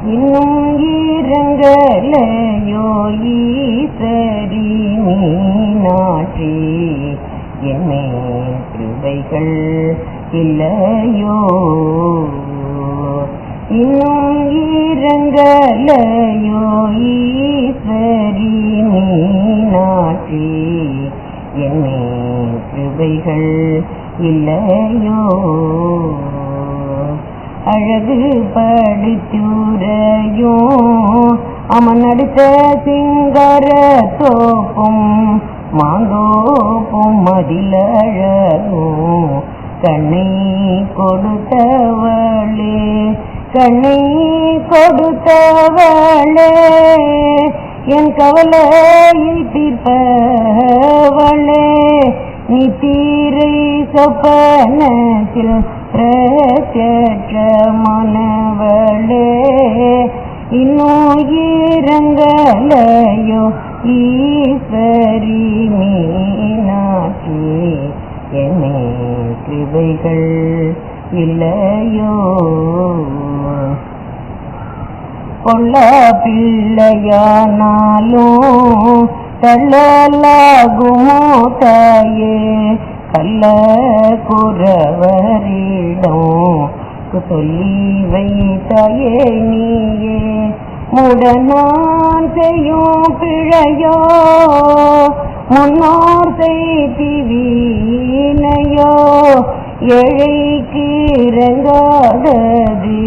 இன்னும் இரங்கலையோ ஈஸ்வரி மீனாட்சி என்னே கிருபைகள் இல்லையோ இன்னும் இரங்கலையோ ஈஸ்வரி மீனாட்சி என்னே கிருபைகள் இல்லையோ அழகு படுத்துரையோ அமன் நடித்த சிங்கார தோப்பும் மாங்கோப்பும் மதிலழகும் கண்ணை கொடுத்தவளே கண்ணை கொடுத்தவளே என் கவலையை தீர்ப்பவளே நீ தீரை சொப்பனத்தில் பிரத்யட்சமானவளே இன்னும் இரங்கலையோ ஈஸ்வரி மீனாட்சி என்னே கிருபைகள் இல்லையோ கொள்ள பிள்ளையானாலும் தள்ளலாகுமோ தாயே கள்ள குறவரிடம் சொல்லி வைத்தாயே நீயே முடனான் செய்யும் பிழையோ முன்னோர் செய்திவீனையோ ஏழைக்கு இறங்காதது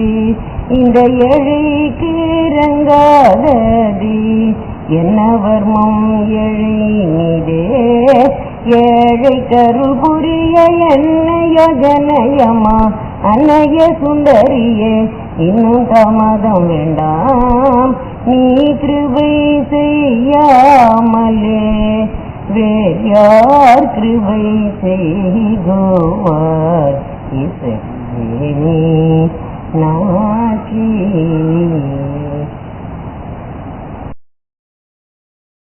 இந்த ஏழைக்கு இறங்காதது என்ன வர்மம் எழினிதே ஏழை கருள் புரிய என்னைய ஜனயமா அன்னைய சுந்தரியே இன்னும் தாமதம் வேண்டாம் நீ கிருபை செய்யாமலே வேறு யார் கிருபை செய்குவார் இசையே நாட்சி